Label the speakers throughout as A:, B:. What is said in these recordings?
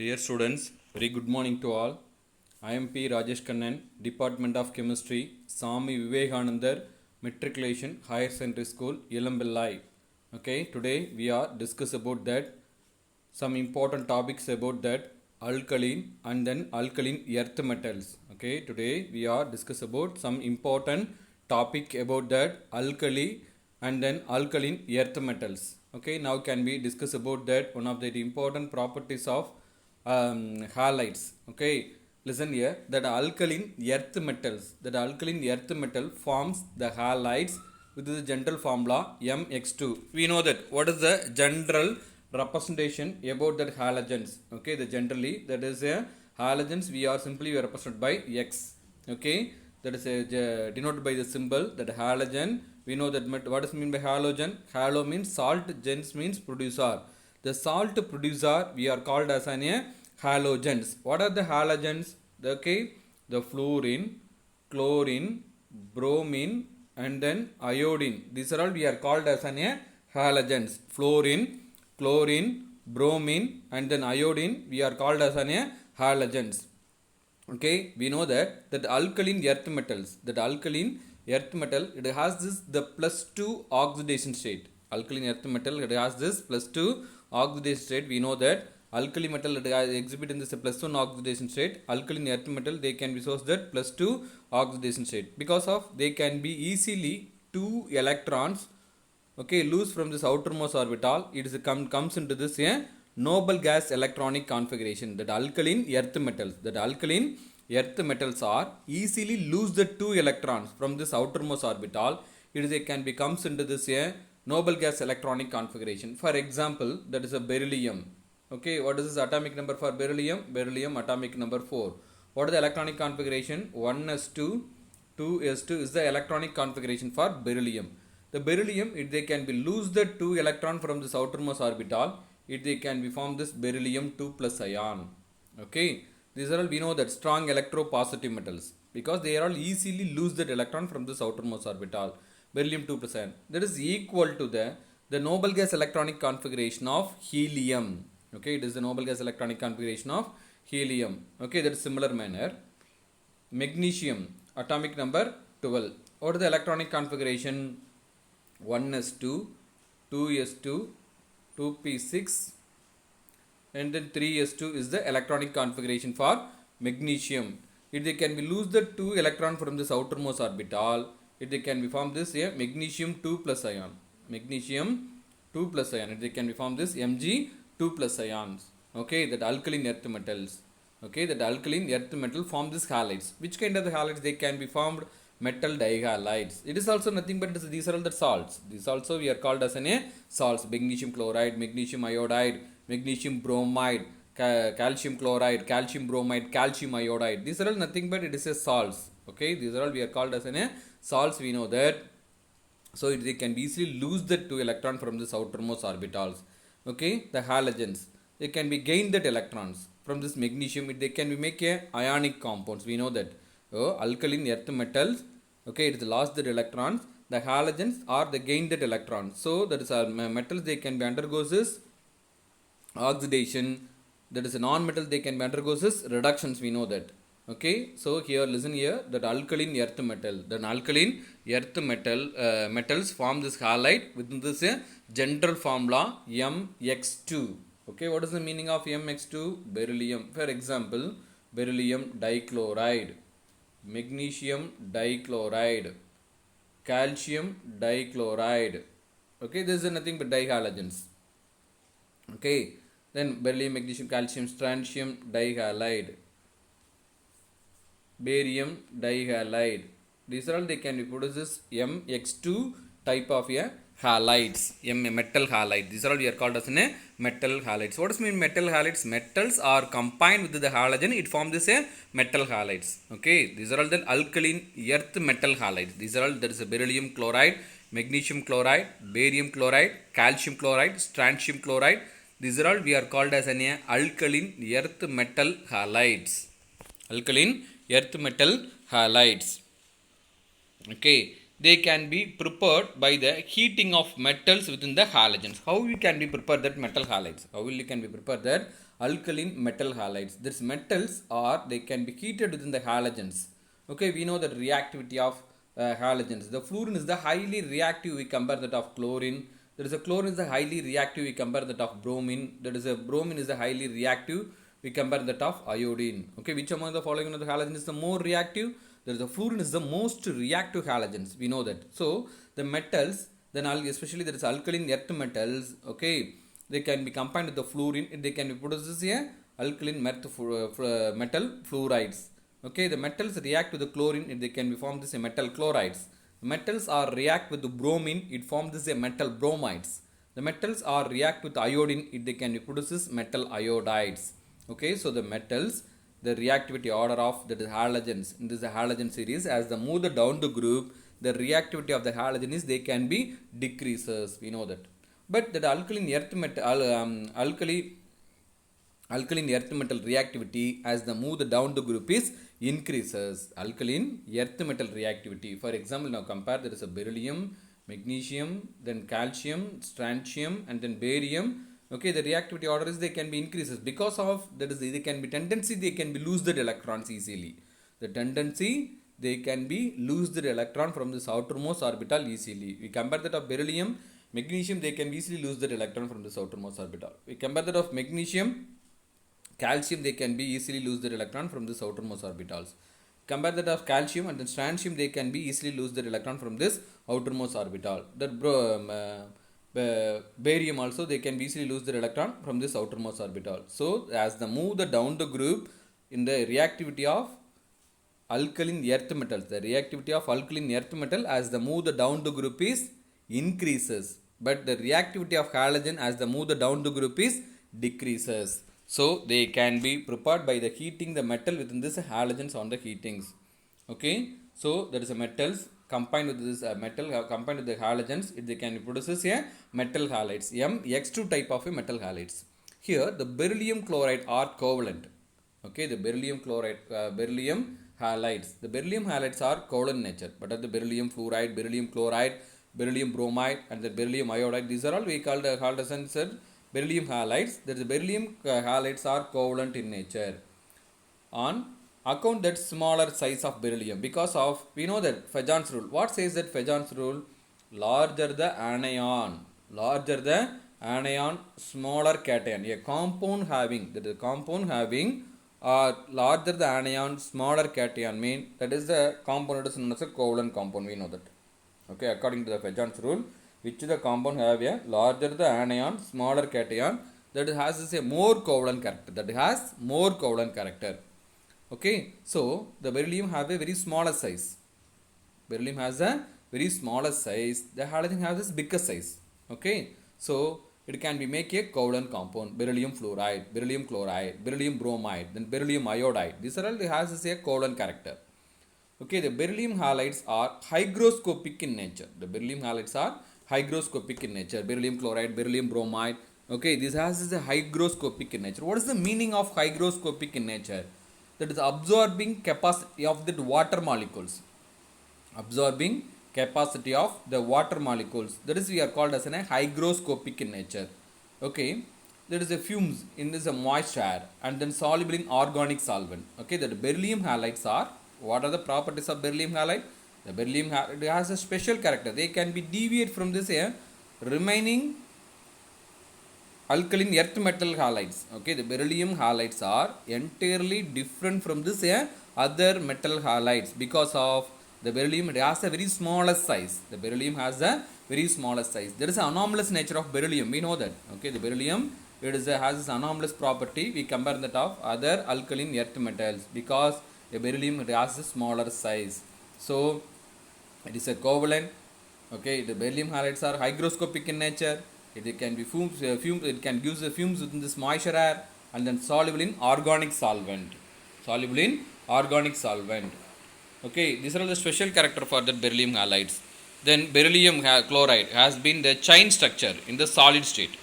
A: Dear students, very good morning to all. I am P. Rajesh Kannan, Department of Chemistry, Swami Vivekanandar Matriculation Higher Secondary School, Ilambillai. Okay, today we are discuss about that some important topics about that alkaline and then alkaline earth metals. Okay, today we are discuss about some important topic about that alkali and then alkaline earth metals. Okay, now can we discuss about that one of the important properties of halides. Okay, listen here, that alkaline earth metals, that alkaline earth metal forms the halides with the general formula mx2. We know that what is the general representation about that halogens. Okay, the generally that is a halogens we are simply represented by x. Okay, that is denoted by the symbol that halogen. We know that what is mean by halogen. Halo means salt, gens means producer. The salt producer we are called as an halogens. What are the halogens? Okay, the fluorine, chlorine, bromine and then iodine. These are all we are called as an halogens. Fluorine, chlorine, bromine and then iodine we are called as an halogens. Okay, we know that alkaline earth metals, that alkaline earth metal, it has this the +2 oxidation state. Alkaline earth metal, it has this +2 oxidation state. We know that alkali metal, it exhibit in this +1 oxidation state. Alkaline earth metal, they can be sourced that +2 oxidation state because of they can be easily 2 electrons, okay, loose from this outermost orbital. It is comes into this noble gas electronic configuration. That alkaline earth metals, that alkaline earth metals are easily lose the 2 electrons from this outermost orbital. It is can be comes into this noble gas electronic configuration. For example, that is a beryllium. Okay, what is this atomic number for beryllium? Beryllium atomic number 4. What is the electronic configuration? 1s2 2s2 is the electronic configuration for beryllium. The beryllium, if they can be lose the 2 electron from this outermost orbital, if they can be form this beryllium 2 plus ion. Okay, these are all we know that strong electropositive metals because they are all easily lose that electron from this outermost orbital. Beryllium 2 plus ion, that is equal to the noble gas electronic configuration of helium. Okay, it is the noble gas electronic configuration of helium. Okay, that is similar manner. Magnesium atomic number 12. What is the electronic configuration? 1s2 2s2 2p6 and then 3s2 is the electronic configuration for magnesium. If they can be lose the 2 electron from this outermost orbital, if they can be form this magnesium 2 plus ion. Magnesium 2 plus ion, if they can be form this Mg 2 plus ions. Okay, that alkaline earth metals. Okay, that alkaline earth metal form this halides. Which kind of the halides they can be formed? Metal dihalides. It is also nothing but these are all the salts. These also we are called as an salts. Magnesium chloride, magnesium iodide, magnesium bromide, calcium chloride, calcium bromide, calcium iodide. These are all nothing but it is a salts. Okay, these are all we are called as an salts. We know that. So they can easily lose the 2 electron from this outermost orbitals. Okay, the halogens, they can be gain that electrons from this magnesium. They can be make a ionic compounds. We know that. Alkaline earth metals, okay, it is lost the electrons. The halogens are the gain that electrons. So that is metals, they can be undergoes this oxidation. That is a non-metal, they can be undergoes this reductions. We know that. Okay, so here listen here, that alkaline earth metal, the alkaline earth metal metals form this halide within this general formula mx2. Okay, what is the meaning of mx2? Beryllium. For example, beryllium dichloride, magnesium dichloride, calcium dichloride. Okay, this is nothing but dihalogens. Okay, then beryllium, magnesium, calcium, strontium dihalide, barium dihalide. These are all they can be produced as mx2 type of a halides, metal halide. These are all we are called as metal halides. What does mean metal halides? Metals are combined with the halogen, it forms this metal halides. Okay, these are all the alkaline earth metal halides. These are all, there is a beryllium chloride, magnesium chloride, barium chloride, calcium chloride, strontium chloride. These are all we are called as an alkaline earth metal halides. Alkaline earth metal halides. Okay, they can be prepared by the heating of metals within the halogens. How we can be prepared that metal halides? How will we can be prepared that alkaline metal halides? These metals are, they can be heated within the halogens. Okay, we know the reactivity of halogens. The fluorine is the highly reactive, we compare that of chlorine. There is a chlorine is the highly reactive, we compare that of bromine. There is a bromine is the highly reactive, we compare that of iodine. Okay, which among the following of the halogen is the more reactive? There is the fluorine is the most reactive halogens, we know that. So the metals, then especially there is alkaline earth metals, okay, they can be combined with the fluorine, they can be produced as a alkaline metal fluorides. Okay, the metals react with the chlorine, they can be formed as a metal chlorides. The metals are react with the bromine, it forms as a metal bromides. The metals are react with iodine, they can be produced as metal iodides. Okay, so the metals, the reactivity order of the halogens in this halogen series, as the move down the group, the reactivity of the halogen is, they can be decreases, we know that. But the alkaline earth metal alkaline earth metal reactivity as the move down the group is increases. Alkaline earth metal reactivity, for example, now compare, there is a beryllium, magnesium, then calcium, strontium, and then barium. Okay, the reactivity order is, they can be increases because of that is, they can be tendency, they can be lose the electrons easily. The tendency, they can be lose the electron from this outermost orbital easily. We compare that of beryllium, magnesium, they can easily lose the electron from this outermost orbital. We compare that of magnesium, calcium, they can be easily lose their electron from this outermost orbitals. Compare that of calcium and then strontium, they can be easily lose their electron from this outermost orbital. That barium also, they can be easily lose their electron from this outermost orbital. So as the move the down the group in the reactivity of alkaline earth metals, the reactivity of alkaline earth metal as the move the down the group is increases, but the reactivity of halogen as the move the down the group is decreases. So they can be prepared by the heating the metal within this halogens on the heatings. Okay, so there is a metals combined with this metal combined with the halogens, they can produce a metal halides, MX2 type of a metal halides. Here the beryllium chloride are covalent. Okay, the beryllium chloride beryllium halides, the beryllium halides are covalent nature, but at the beryllium fluoride, beryllium chloride, beryllium bromide, and the beryllium iodide, these are all we called as beryllium halides. That the beryllium halides are covalent in nature on account that smaller size of beryllium, because of, we know that Fajon's rule. What says that Fajon's rule? Larger the anion, smaller cation. A compound having, that is compound having larger the anion, smaller cation, mean that is the compound is known as a covalent compound, we know that. Okay, according to the Fajon's rule, which the compound have a larger the anion, smaller cation, that has a more covalent character, Okay, so the beryllium have a very smaller size, beryllium has a very smaller size, the halogen has this bigger size. Okay, so it can be make a covalent compound, beryllium fluoride, beryllium chloride, beryllium bromide, then beryllium iodide, these are all has a covalent character. Okay, the beryllium halides are hygroscopic in nature. The beryllium halides are hygroscopic in nature. Beryllium chloride, beryllium bromide. Okay, this has a hygroscopic in nature. What is the meaning of hygroscopic in nature? That is absorbing capacity of the water molecules. Absorbing capacity of the water molecules. That is we are called as a hygroscopic in nature. Okay, there is a fumes in this a moist air and then soluble in organic solvent. Okay, the beryllium halides are, what are the properties of beryllium halide? The beryllium halide has a special character. They can be deviate from this remaining alkaline earth metal halides. Okay, the beryllium halides are entirely different from this other metal halides because of the beryllium, it has a very smallest size. The beryllium has a very smallest size. There is an anomalous nature of beryllium, we know that. Okay, the beryllium, it is has this anomalous property, we compare that of other alkaline earth metals because the beryllium, it has a smaller size. So it is a covalent. Okay, the beryllium halides are hygroscopic in nature. It can be fumes, it can use the fumes within this moisture air and then soluble in organic solvent. Okay, these are all the special character for the beryllium halides. Then beryllium chloride has been the chain structure in the solid state.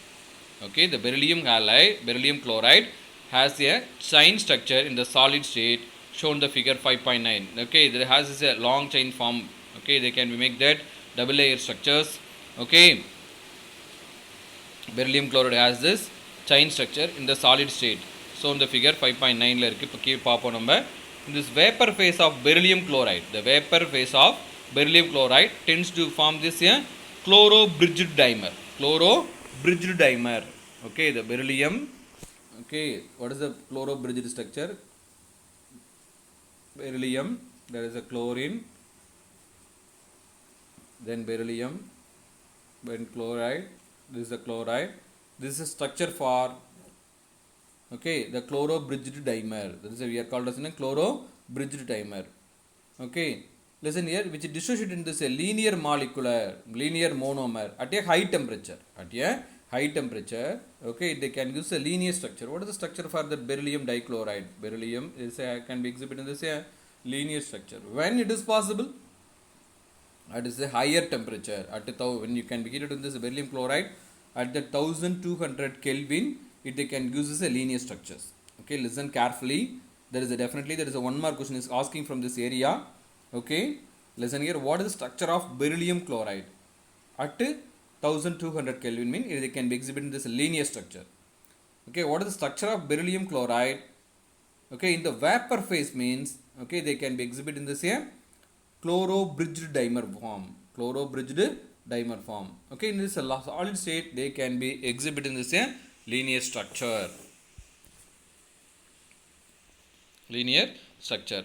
A: Okay, the beryllium halide, beryllium chloride has a chain structure in the solid state, shown the figure 5.9. Okay, there has a long chain form Okay, they can be make that double layer structures. Okay, beryllium chloride has this chain structure in the solid state. So in the figure 5.9 la irukku. Ipo paapom namba in this vapor phase of beryllium chloride, the vapor phase of beryllium chloride tends to form this chloro bridged dimer. Chloro bridged dimer. Okay, the beryllium. Okay, what is the chloro bridged structure? Beryllium, there is a chlorine, then beryllium, then chloride, this is the chloride, this is a structure for, okay, the chloro bridged dimer, that is we are called as a chloro bridged dimer. Okay, listen here, which dissociate into this a linear molecular, linear monomer at a high temperature, at a high temperature. Okay, they can use a linear structure. What is the structure for the beryllium dichloride? Beryllium is can be exhibited in this linear structure. When it is possible, at is a higher temperature, at when you can be heated in this beryllium chloride at the 1200 Kelvin, they can use this a linear structures. Okay, listen carefully. There is a definitely there is a one more question is asking from this area. Okay, listen here. What is the structure of beryllium chloride at 1200 Kelvin? Mean they can be exhibited in this linear structure. Okay, what is the structure of beryllium chloride? Okay, in the vapor phase means, okay, they can be exhibited in this here chloro bridged dimer form. Chloro bridged dimer form. Okay, in this solid state, they can be exhibited in this linear structure. Linear structure.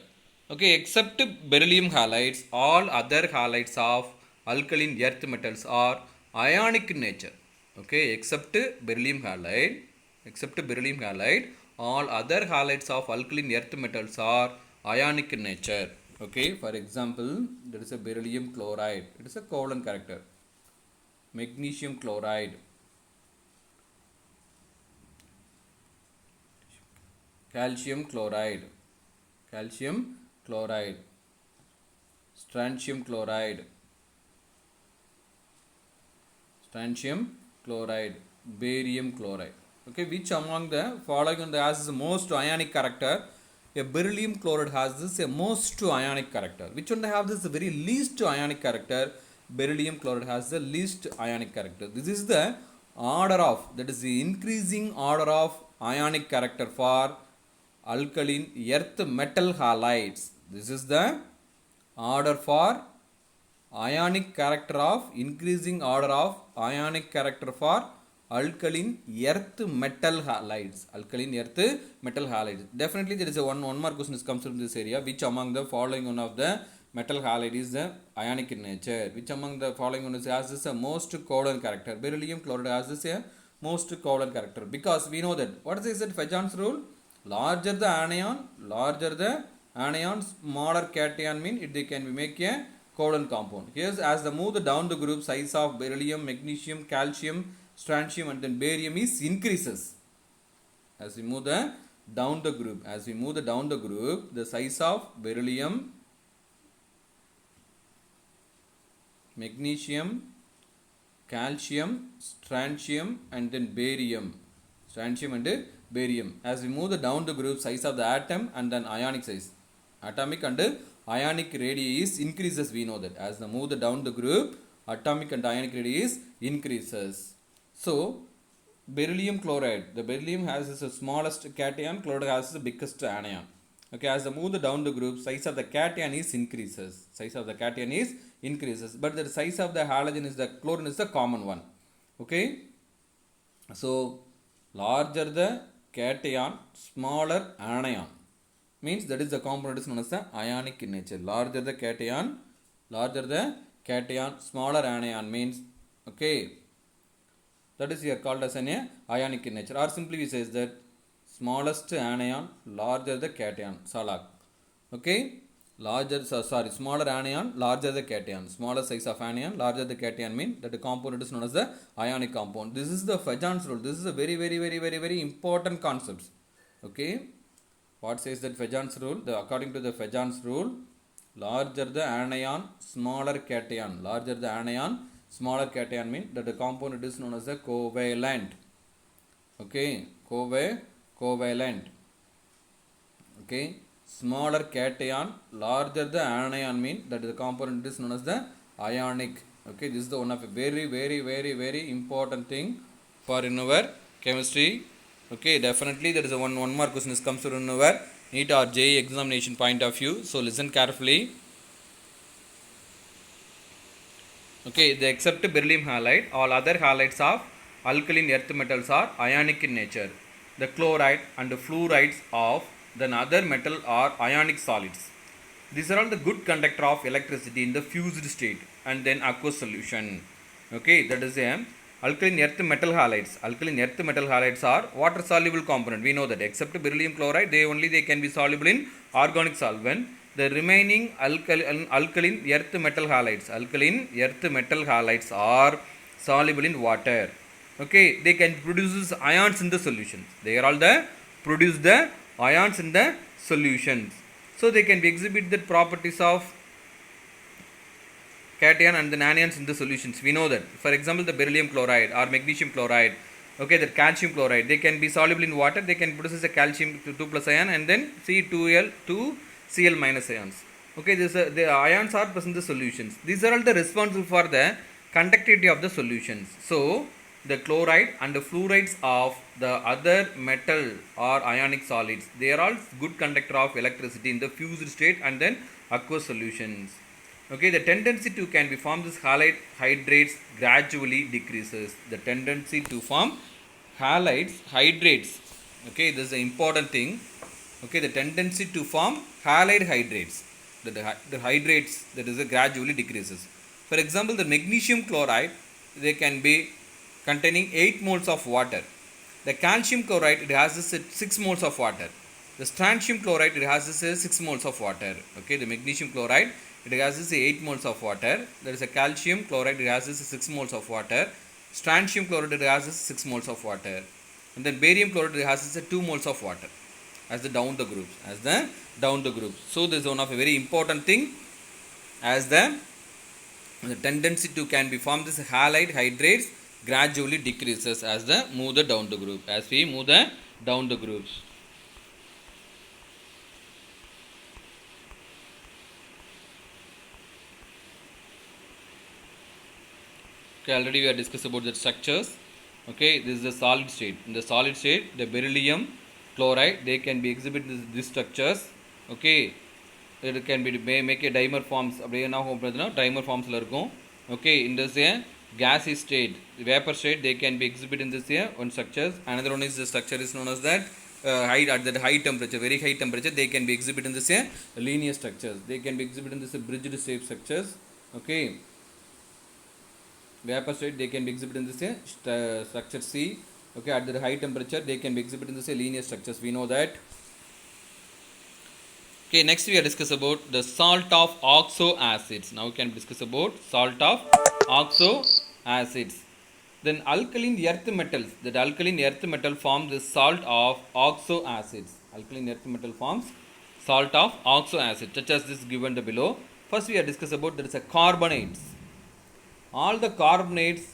A: Okay, except beryllium halides, all other halides of alkaline earth metals are ionic in nature. Okay, except beryllium halide, all other halides of alkaline earth metals are ionic in nature. Okay, for example, there is a beryllium chloride. It is a covalent character. Magnesium chloride, calcium chloride, strontium chloride, barium chloride. Okay, which among the following on the has the most ionic character? A beryllium chloride has this a most ionic character. Which one they have this very least ionic character? Beryllium chloride has the least ionic character. This is the order of, that is the increasing order of ionic character for alkaline earth metal halides. This is the order for ionic character of, increasing order of ionic character for alkaline earth metal halides. Definitely there is a one more question is comes from this area. Which among the following one of the metal halide is the ionic in nature? Which among the following one has this a most covalent character? Beryllium chloride has this a most covalent character, because we know that what is it Fajon's rule? Larger the anion, smaller cation, mean it they can be make a covalent compound. Here, as the move down the group, size of beryllium, magnesium, calcium, strontium, and then barium is increases. As we move down the group, the size of beryllium, magnesium, calcium, strontium, and then barium. As we move down the group, size of the atom and then ionic size, atomic and ionic radius increases. We know that as the move down the group, atomic and ionic radius increases. So beryllium chloride, the beryllium has the smallest cation, chloride has the biggest anion. Okay, as the move down the group, size of the cation is increases. But the size of the halogen is the chlorine is the common one. Okay, so larger the cation, smaller anion, means that is the component is known as the ionic in nature. Larger the cation, smaller anion means, okay, that is here called as an ionic in nature. Or simply we says that smallest anion, larger the cation, Salak. Okay, smaller anion, larger the cation. Smaller size of anion, larger the cation, mean that the component is known as the ionic compound. This is the Fajon's rule. This is a very important concept. Okay, what says that Fajon's rule? According to the Fajon's rule, larger the anion, smaller cation. Larger the anion, smaller cation, mean that the component is known as a covalent. Okay, covalent. Okay, smaller cation, larger the anion mean that the component is known as the ionic. Okay, this is the one of a very important thing for in our chemistry. Okay, definitely there is a one more question is comes from our NEET or JEE examination point of view. So listen carefully. Okay, they except beryllium halide, all other halides of alkaline earth metals are ionic in nature. The chloride and the fluorides of the other metal are ionic solids. These are all the good conductor of electricity in the fused state and then aqueous solution. Okay, that is a alkaline earth metal halides. Alkaline earth metal halides are water soluble component. We know that except beryllium chloride, they can be soluble in organic solvent. The remaining alkaline earth metal halides are soluble in water. Okay, they can produce ions in the solutions. They are all the produce the ions in the solutions. So they can be exhibit the properties of cation and the anions in the solutions. We know that. For example, the beryllium chloride or magnesium chloride, okay, the calcium chloride, they can be soluble in water. They can produce a calcium 2 plus ion and then C2L 2Cl minus ions. Okay, the ions are present in the solutions. These are all the responsible for the conductivity of the solutions. So the chloride and the fluorides of the other metal or ionic solids, they are all good conductor of electricity in the fused state and then aqueous solutions. Okay, the tendency to can be formed this halide hydrates gradually decreases. The tendency to form halides hydrates. Okay, this is an important thing. Okay, the tendency to form halide hydrates, the hydrates, that is gradually decreases. For example, the magnesium chloride, they can be containing 8 moles of water. The calcium chloride, it has 6 moles of water. The strontium chloride, it has 6 moles of water. Okay, the magnesium chloride, it has 8 moles of water. There is a calcium chloride, it has 6 moles of water. Strontium chloride, it has 6 moles of water. And then barium chloride, it has 2 moles of water as the down the groups. So this is one of a very important thing, as the tendency to can be formed this halide hydrates gradually decreases as the move the down the group, as we move the down the groups. Okay, already we have discussed about the structures. Okay, this is the solid state. In the solid state, the beryllium chloride, they can be exhibit these structures. Okay, it can be make a dimer forms. அப்படியே என்ன பண்ணுறதுனா dimer formsல இருக்கும். Okay, in this gaseous state, vapor state, they can be exhibit in this one structures. Another one is the structure is known as that at the high temperature, very high temperature, they can be exhibit in this linear structures. They can be exhibit in this bridged shape structures. Okay, vapor state, they can be exhibit in this structure C. Okay, at the high temperature, they can be exhibit in this linear structures. We know that. Okay, next we are discuss about the salt of oxo acids. Now we can discuss about salt of oxo acids. Then alkaline earth metals, that alkaline earth metal forms the salt of oxo acids. Alkaline earth metal forms salt of oxo acid, such as this given the below. First we are discuss about there is a carbonates. All the carbonates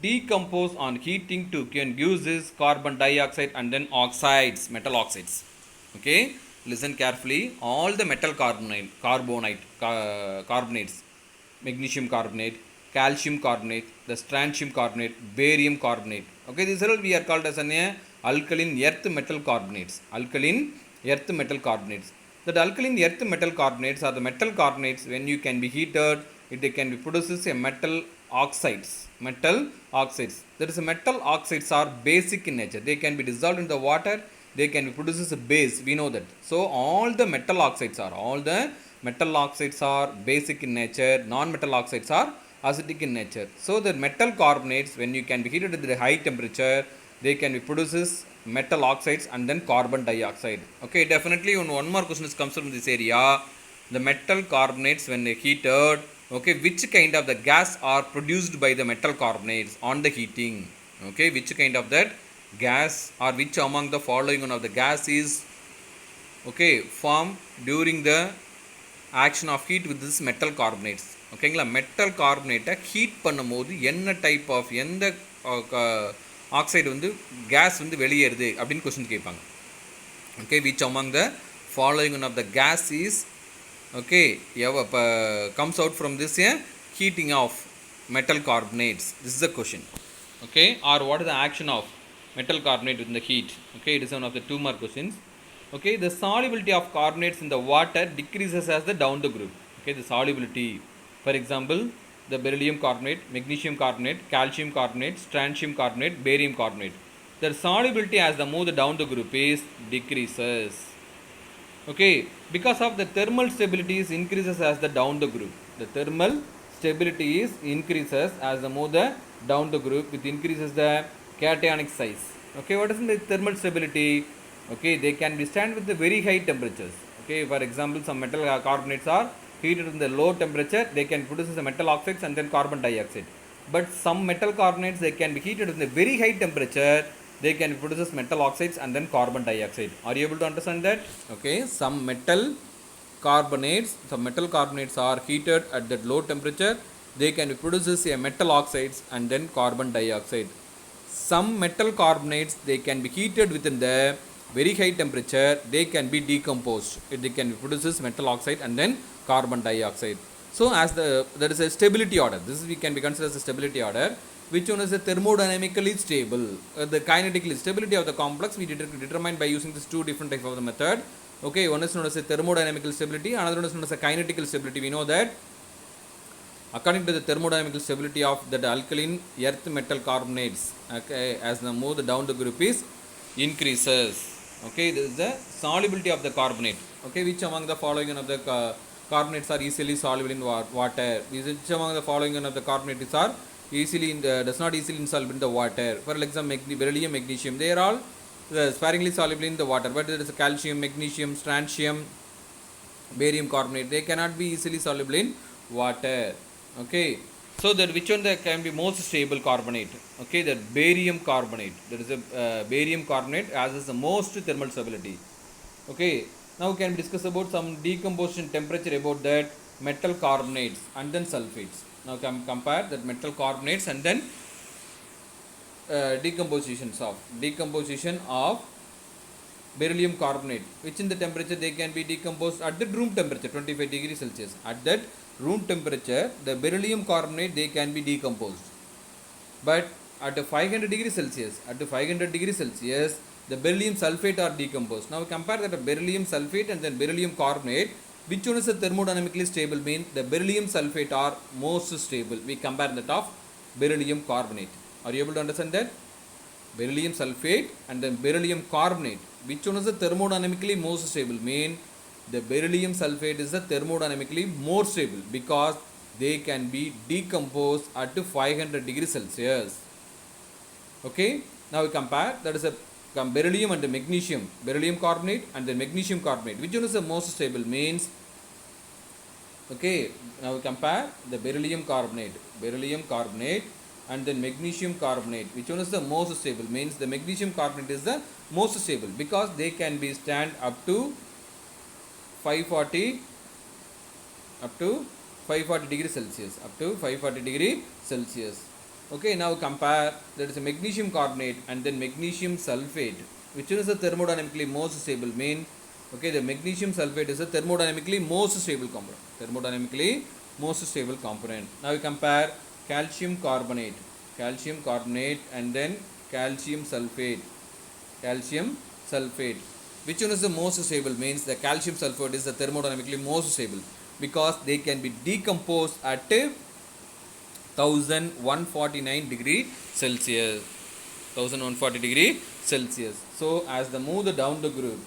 A: decompose on heating to can use this carbon dioxide and then oxides, metal oxides. Okay, listen carefully. All the metal carbonates, magnesium carbonate, calcium carbonate, the strontium carbonate, barium carbonate. Okay, these are all we are called as an alkaline earth metal carbonates. Alkaline earth metal carbonates. That alkaline earth metal carbonates are the metal carbonates. When you can be heated, it can be produces a metal oxides. There is a metal oxides are basic in nature. They can be dissolved in the water. They can be produces a base. We know that. So all the metal oxides are basic in nature. Non-metal oxides are acidic in nature. So the metal carbonates, when you can be heated at the high temperature, they can be produces metal oxides and then carbon dioxide. Okay, definitely one more question comes from this area. The metal carbonates, when they heated, okay, which kind of the gas are produced by the metal carbonates on the heating? Okay, which kind of that gas or which among the following one of the gas is okay formed during the action of heat with this metal carbonates? ஓகேங்களா, metal கார்பனேட்டை heat பண்ணும்போது என்ன type of எந்த oxide வந்து case வந்து வெளியேறுது அப்படின்னு question கேட்பாங்க. Okay, which among the following one of the gas is okay comes out from this heating of metal carbonates? This is the question. Okay, or what is the action of metal carbonate in the heat? Okay, it is one of the 2 mark questions. Okay, the solubility of carbonates in the water decreases as the down the group. Okay, the solubility, for example, the beryllium carbonate, magnesium carbonate, calcium carbonate, strontium carbonate, barium carbonate, their solubility as the move down the group is decreases. Okay, because of the thermal stability is increases as the down the group. The thermal stability is increases as the move the down the group, with increases the cationic size. Okay, what is the thermal stability? Okay, they can be stand with the very high temperatures. Okay, for example, some metal carbonates are heated in the low temperature, they can produce the metal oxides and then carbon dioxide. But some metal carbonates, they can be heated in the very high temperature, they can produce metal oxides and then carbon dioxide. Are you able to understand that? Okay, some metal carbonates are heated at that low temperature, they can produce a metal oxides and then carbon dioxide. Some metal carbonates, they can be heated within the very high temperature, they can be decomposed, they can produce metal oxide and then carbon dioxide. So as there is a stability order, this we can be considered as a stability order, which one is a thermodynamically stable. The kinetically stability of the complex we determine by using these 2 different types of the method. Okay, one is known as a thermodynamical stability, another one is known as a kinetical stability. We know that according to the thermodynamical stability of the alkaline earth metal carbonates, okay, as the move down the group is increases. Okay, this is the solubility of the carbonate. Okay, which among the following of the carbonates are easily soluble in water? Which among the following of the carbonates are easily does not easily insoluble in the water? For example, beryllium, magnesium, they are all sparingly soluble in the water, but there is a calcium, magnesium, strontium, barium carbonate, they cannot be easily soluble in water. Okay, so that which one that can be most stable carbonate? Okay, the barium carbonate, there is a barium carbonate as is the most thermal stability. Okay, now we can discuss about some decomposition temperature about that metal carbonates and then sulfates. Now compare that metal carbonates and then decomposition of beryllium carbonate, which in the temperature they can be decomposed at the room temperature 25 degrees Celsius. At that room temperature, the beryllium carbonate, they can be decomposed. But at 500 degrees Celsius, the beryllium sulfate are decomposed. Now compare that beryllium sulfate and then beryllium carbonate, which one is a thermodynamically stable? Means the beryllium sulfate are most stable. We compare that of beryllium carbonate. Are you able to understand that? Beryllium sulfate and then beryllium carbonate, which one is the thermodynamically most stable? Mean the beryllium sulfate is the thermodynamically more stable because they can be decomposed at 500 degrees Celsius. Okay, now we compare, that is a beryllium and the magnesium, beryllium carbonate and the magnesium carbonate, which one is the most stable? Means okay, now we compare the beryllium carbonate and then magnesium carbonate, which one is the most stable? Means the magnesium carbonate is the most stable because they can be stand up to 540 degrees Celsius. Okay, now compare, that is a magnesium carbonate and then magnesium sulfate, which one is the thermodynamically most stable? Mean okay, the magnesium sulfate is the thermodynamically most stable component. Now we compare calcium carbonate and then calcium sulfate, which one is the most stable? Means the calcium sulfate is the thermodynamically most stable because they can be decomposed at 1149 degree Celsius. So as the move down the group,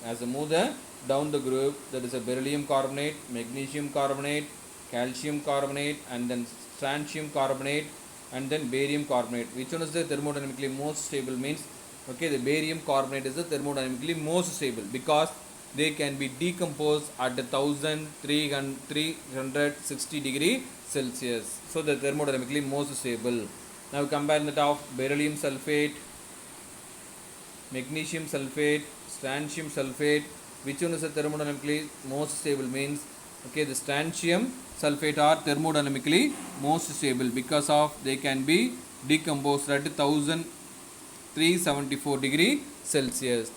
A: that is a beryllium carbonate, magnesium carbonate, calcium carbonate and then strontium carbonate and then barium carbonate, which one is the thermodynamically most stable? Means okay, the barium carbonate is the thermodynamically most stable because they can be decomposed at 1360 degree Celsius. So the thermodynamically most stable. Now compare that of beryllium sulfate, magnesium sulfate, strontium sulfate, which one is the thermodynamically most stable? Means okay, the strontium sulfate are thermodynamically most stable because of they can be decomposed at 1374 degree Celsius.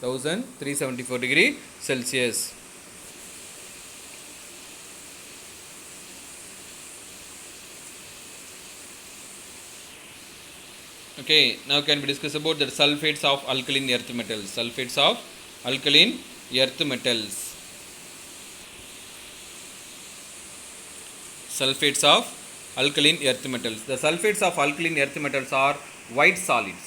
A: Okay, now can we discuss about the sulfates of alkaline earth metals? Sulfates of alkaline earth metals. Sulfates of alkaline earth metals. The sulfates of alkaline earth metals are white solids.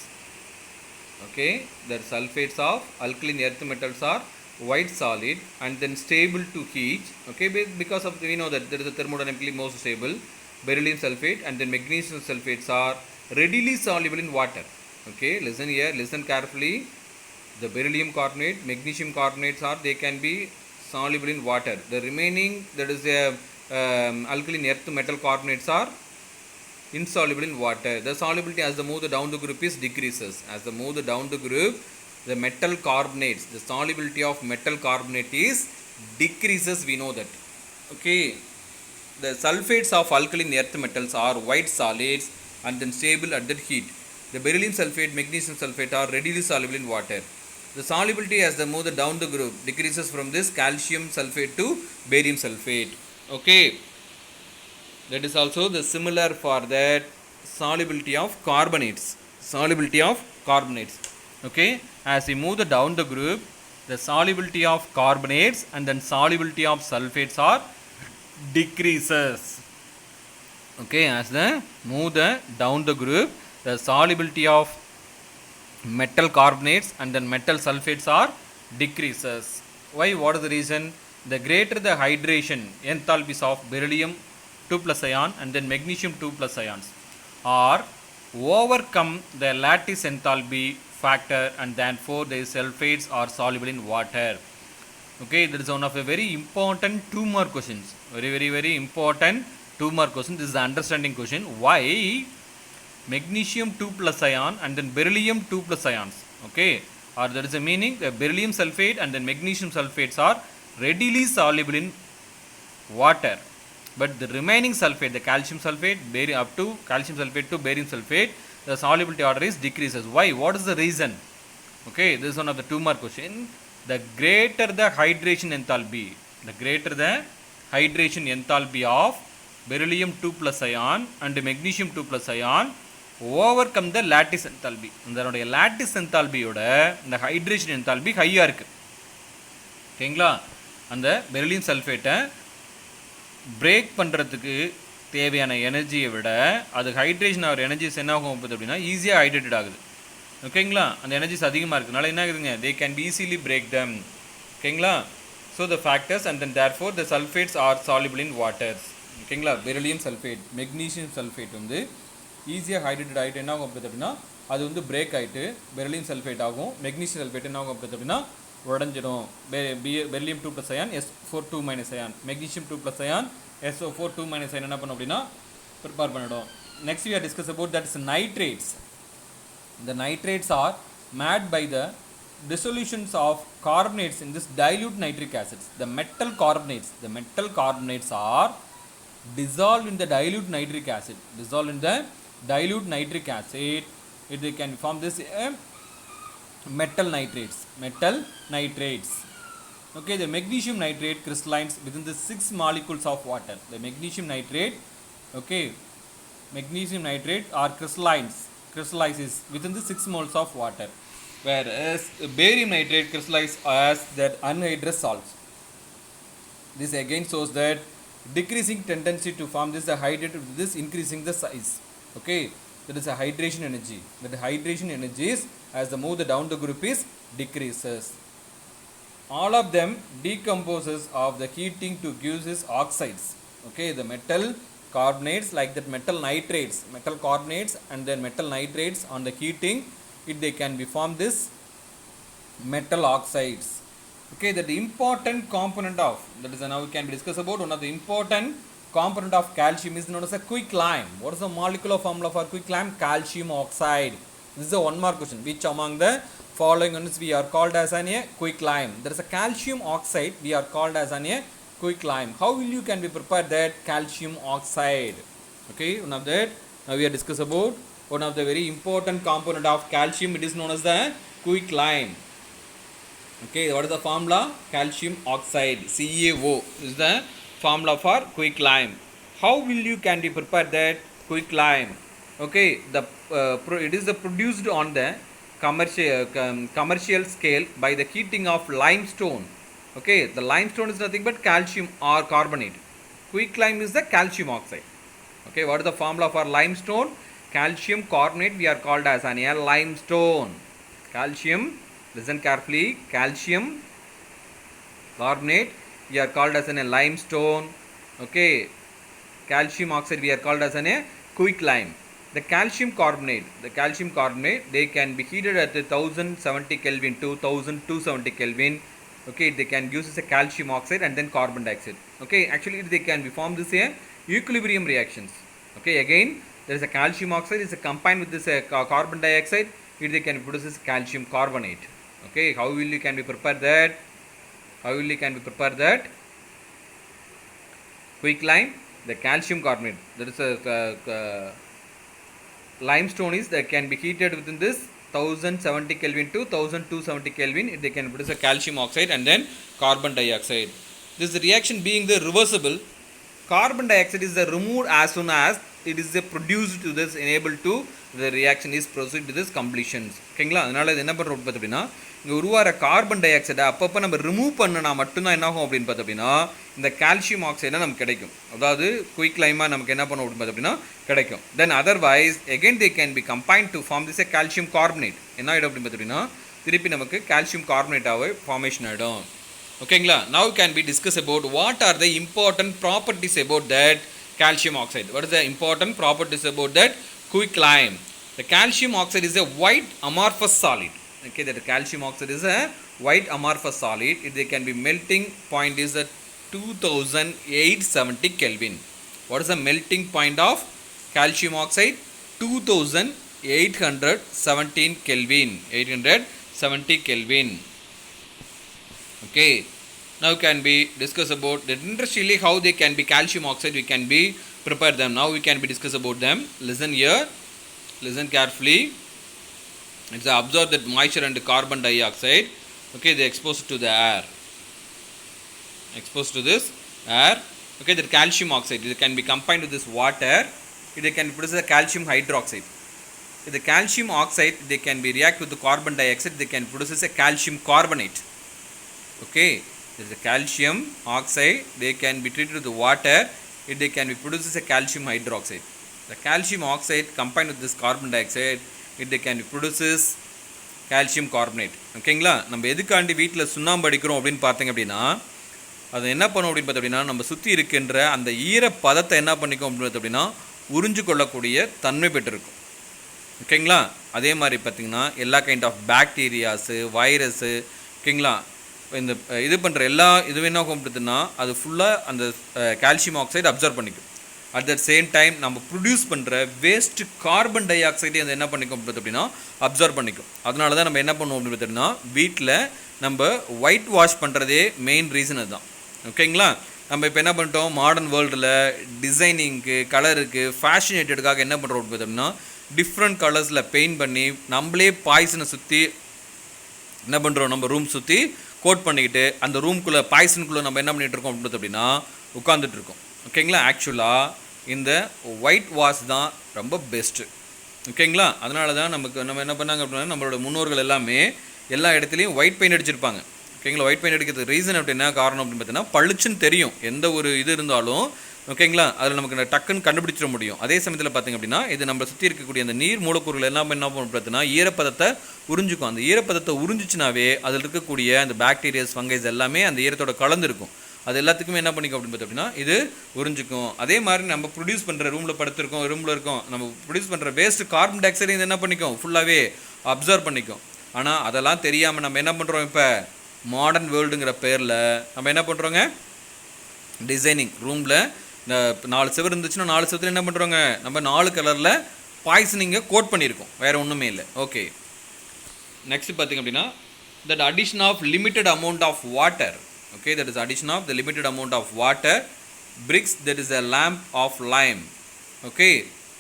A: Okay, the sulfates of alkaline earth metals are white solid and then stable to heat. Okay, because of we know that there is a thermodynamically most stable beryllium sulfate and then magnesium sulfates are readily soluble in water. Okay, listen here, listen carefully. The beryllium carbonate, magnesium carbonates are they can be soluble in water. The remaining that is a alkaline earth metal carbonates are insoluble in water. The solubility as the move down the group is decreases. As the move down the group, the metal carbonates, the solubility of metal carbonate is decreases. We know that. Okay, the sulfates of alkaline earth metals are white solids and then stable at that heat. The beryllium sulfate, magnesium sulfate are readily soluble in water. The solubility as the move down the group decreases from this calcium sulfate to barium sulfate. Okay, that is also the similar for that solubility of carbonates. Solubility of carbonates. Okay, as we move down the group, the solubility of carbonates and then solubility of sulfates are decreases. Okay, as the move down the group, the solubility of metal carbonates and then metal sulfates are decreases. Why? What is the reason? The greater the hydration enthalpies of beryllium 2 plus ion and then magnesium 2 plus ions are overcome the lattice enthalpy factor and therefore the sulfates are soluble in water. Okay, that is one of the very important 2 mark questions. Very important 2 mark question. This is the understanding question. Why magnesium 2 plus ion and then beryllium 2 plus ions? Okay, or there is a meaning the beryllium sulfate and then magnesium sulfates are readily soluble in water. But the remaining sulfate, the calcium sulfate, up to calcium sulfate to barium sulfate, the solubility order is decreases. Why? What is the reason? Okay, this is one of the 2 mark question. The greater the hydration enthalpy, of beryllium 2 plus ion and magnesium 2 plus ion overcome the lattice enthalpy. இந்த lattice enthalpy ஓட இந்த hydration enthalpy ஹையா இருக்கு. ஓகேங்களா? அந்த beryllium sulfate break பண்ணுறதுக்கு தேவையான எனர்ஜியை விட அது ஹைட்ரேஷன் ஆகிற எனர்ஜிஸ் என்ன ஆகும் அப்படின்னா ஈஸியாக ஹைட்ரேட்டட் ஆகுது. ஓகேங்களா? அந்த எனர்ஜிஸ் அதிகமாக இருக்குனால என்ன ஆகுதுங்க, they can be easily break them. ஓகேங்களா? So the factors and then therefore the sulphates are soluble in waters. ஓகேங்களா? பெரிலியம் சல்ஃபேட், மெக்னீஷியம் சல்ஃபேட் வந்து ஈஸியாக ஹைட்ரேட்டட் ஆகிட்டு என்ன ஆகும் அப்படின்னா அது வந்து பிரேக் ஆகிட்டு பெரிலியம் சல்ஃபேட் ஆகும். மெக்னீஷியம் சல்ஃபேட் என்ன ஆகும் அப்படின்னா உடஞ்சிடும். Beryllium 2 plus ion SO4 minus ion, magnesium 2 plus ion SO4 minus ion என்ன பண்ணும் அப்படின்னா ப்ரிப்பேர் பண்ணிடும். Next we are discuss about that is nitrates. The nitrates are made by the dissolutions of carbonates in this dilute nitric acids. The metal carbonates are dissolved in the dilute nitric acid. If they can form this metal nitrates. Okay, the magnesium nitrate crystallines within the 6 molecules of water. The magnesium nitrate are crystallizes within the 6 moles of water, whereas barium nitrate crystallizes as that anhydrous salts. This again shows that decreasing tendency to form this hydrated with this increasing the size. Okay, that is a hydration energy. That the hydration energies as the move down the group is decreases. All of them decomposes of the heating to give this oxides. Okay, the metal carbonates like that metal carbonates and then metal nitrates on the heating they can be formed this metal oxides. Okay, that the important component of that is now we can discuss about one of the important component of calcium is known as a quicklime. What is the molecular formula for quicklime? Calcium oxide. This is a 1 mark question. Which among the following ones we are called as a quicklime? There is a calcium oxide we are called as a quicklime. How will you can be prepared that calcium oxide? Okay, one of that now we are discuss about one of the very important component of calcium. It is known as the quicklime. Okay, what is the formula? Calcium oxide, CaO is the formula for quicklime. How will you can be prepare that quicklime? Okay, the it is produced on the commercial scale by the heating of limestone. Okay, the limestone is nothing but calcium or carbonate. Quicklime is the calcium oxide. Okay, what is the formula for limestone? Calcium carbonate we are called as an a limestone. Calcium, listen carefully, calcium carbonate we are called as an a limestone. Okay, calcium oxide we are called as an a quicklime. The calcium carbonate, they can be heated at 1070 Kelvin to 1270 Kelvin. Okay, they can use as a calcium oxide and then carbon dioxide. Okay, actually they can be formed as a equilibrium reactions. Okay, again there is a calcium oxide is combined with this carbon dioxide, they can produce this calcium carbonate. Okay, how will you can be prepare that? Quicklime, the calcium carbonate, there is a limestone is that can be heated within this 1070 Kelvin to 1270 Kelvin. They can produce a calcium oxide and then carbon dioxide. This reaction being the reversible, carbon dioxide is removed as soon as it is produced to this enable to the reaction is proceed to this completions. ஓகேங்களா, அதனால இது என்ன பண்ணுறோம் பார்த்தீங்கன்னா, இங்கே உருவாகிற carbon tie ஆக்சைடை அப்பப்போ நம்ம ரிமூவ் பண்ணினா மட்டும்தான் என்ன ஆகும் அப்படின்னு பார்த்தோம்னா இந்த கால்சியம் ஆக்சைடாக நமக்கு கிடைக்கும். அதாவது குயிக்லைமாக நமக்கு என்ன பண்ணும் அப்படின்னு பார்த்தோம்னா கிடைக்கும். Then otherwise again they can be combined to form this calcium carbonate. என்ன ஆகிடும் அப்படின்னு பார்த்தோம்னா திருப்பி நமக்கு கால்சியம் கார்பனேட்டாகவே ஃபார்மேஷன் ஆகிடும். ஓகேங்களா, now can be discuss about what are the important properties about that calcium oxide. What is the important properties about that quicklime? The calcium oxide is a white amorphous solid. Okay, that calcium oxide is a white amorphous solid. They can be melting point is at 2870 Kelvin. What is the melting point of calcium oxide? 2817 Kelvin. 870 Kelvin. Okay. Now can be discuss about that industrially how they can be calcium oxide, we can be prepare them. Now we can be discuss about them. Listen here, listen carefully. It's absorb that moisture and carbon dioxide. Okay, they exposed to the air, exposed to this air. Okay, the calcium oxide it can be combined with this water, it can produce a calcium hydroxide. The calcium oxide they can be react with the carbon dioxide, they can produce a calcium carbonate. Okay, this is a calcium oxide, they can be treated with the water, they can be produced as a calcium hydroxide. The calcium oxide combined with this carbon dioxide, they can be produces calcium carbonate. ஓகேங்களா, நம்ம எதுக்காண்டி வீட்டில் சுண்ணாம்பு அடிக்கிறோம் அப்படின்னு பார்த்தீங்க அப்படின்னா அதை என்ன பண்ணும் அப்படின்னு பார்த்தோம் நம்ம சுற்றி இருக்கின்ற அந்த ஈரப்பதத்தை என்ன பண்ணிக்கும் அப்படின்னு அப்படின்னா உறிஞ்சு கொள்ளக்கூடிய தன்மை பெற்றிருக்கும். ஓகேங்களா, அதே மாதிரி பார்த்திங்கன்னா எல்லா கைண்ட் ஆஃப் பாக்டீரியாஸு வைரஸு ஓகேங்களா இந்த இது பண்ணுற எல்லா இதுவே என்ன கொடுத்துன்னா அது ஃபுல்லாக அந்த கால்சியம் ஆக்சைடு அப்சர்வ் பண்ணிக்கும். அட் த சேம் டைம் நம்ம ப்ரொடியூஸ் பண்ணுற வேஸ்ட் கார்பன் டை ஆக்சைடே அந்த என்ன பண்ணிக்கும் அப்படின்னா அப்சர்வ் பண்ணிக்கும். அதனால தான் நம்ம என்ன பண்ணுவோம் அப்படின்னு பார்த்தீங்கன்னா வீட்டில் நம்ம ஒயிட் வாஷ் பண்ணுறதே மெயின் ரீசன் அதுதான். ஓகேங்களா, நம்ம இப்போ என்ன பண்ணிட்டோம் மாடர்ன் வேர்ல்டில் டிசைனிங்க்கு கலருக்கு ஃபேஷனேட்டடுக்காக என்ன பண்ணுறோம் அப்படின்னு பார்த்தோம்னா டிஃப்ரெண்ட் கலர்ஸில் பெயிண்ட் பண்ணி நம்மளே பாய்சனை சுற்றி என்ன பண்ணுறோம் நம்ம ரூம் சுற்றி கோட் பண்ணிக்கிட்டு அந்த ரூம்குள்ளே பாய்சனுக்குள்ளே நம்ம என்ன பண்ணிகிட்டு இருக்கோம் அப்படின்னா உட்காந்துட்ருக்கோம். ஓகேங்களா, ஆக்சுவலாக இந்த ஒயிட் வாஷ் தான் ரொம்ப பெஸ்ட்டு. ஓகேங்களா, அதனால தான் நம்ம என்ன பண்ணாங்க அப்படின்னா நம்மளோட முன்னோர்கள் எல்லாமே எல்லா இடத்துலையும் ஒயிட் பெயிண்ட் அடிச்சிருப்பாங்க. ஓகேங்களா, ஒயிட் பெயிண்ட் அடிக்கிறதுக்கு ரீசன் அப்படின்னா காரணம் அப்படின்னு பார்த்தீங்கன்னா பளிச்சுன்னு தெரியும் எந்த ஒரு இது இருந்தாலும். ஓகேங்களா, அதில் நமக்கு டக்குன்னு கண்டுபிடிச்சிட முடியும். அதே சமயத்தில் பார்த்திங்க அப்படின்னா இது நம்ம சுற்றி இருக்கக்கூடிய அந்த நீர் மூலக்கூறுகள் எல்லாம் என்ன பண்ணணும் பார்த்தீங்கன்னா ஈரப்பதத்தை உறிஞ்சிக்கும். அந்த ஈரப்பதத்தை உறிஞ்சிச்சுனாவே அதில் இருக்கக்கூடிய அந்த பாக்டீரியாஸ் ஃபங்கைஸ் எல்லாமே அந்த ஈரத்தோட கலந்துருக்கும். அது எல்லாத்துக்குமே என்ன பண்ணிக்கும் அப்படின்னு பார்த்தோம் அப்படின்னா இது உறிஞ்சிக்கும். அதே மாதிரி நம்ம ப்ரொடியூஸ் பண்ணுற ரூமில் இருக்கோம் நம்ம ப்ரொடியூஸ் பண்ணுற வேஸ்ட் கார்பன் டை ஆக்சைடு இது என்ன பண்ணிக்கும் ஃபுல்லாகவே அப்சர்வ் பண்ணிக்கும். ஆனால் அதெல்லாம் தெரியாமல் நம்ம என்ன பண்ணுறோம் இப்போ மாடர்ன் வேர்ல்டுங்கிற பேரில் நம்ம என்ன பண்ணுறோங்க டிசைனிங் ரூமில் இந்த 4 செவர் இருந்துச்சுன்னா 4 செவத்தில் என்ன பண்ணுறோங்க நம்ம 4 கலரில் பாய்சனிங்கை கோட் பண்ணியிருக்கோம், வேறு ஒன்றுமே இல்லை. ஓகே, நெக்ஸ்ட் பார்த்திங்க அப்படின்னா that addition of limited amount of water. Okay, that is addition of the limited amount of water bricks, that is a lamp of lime. Okay,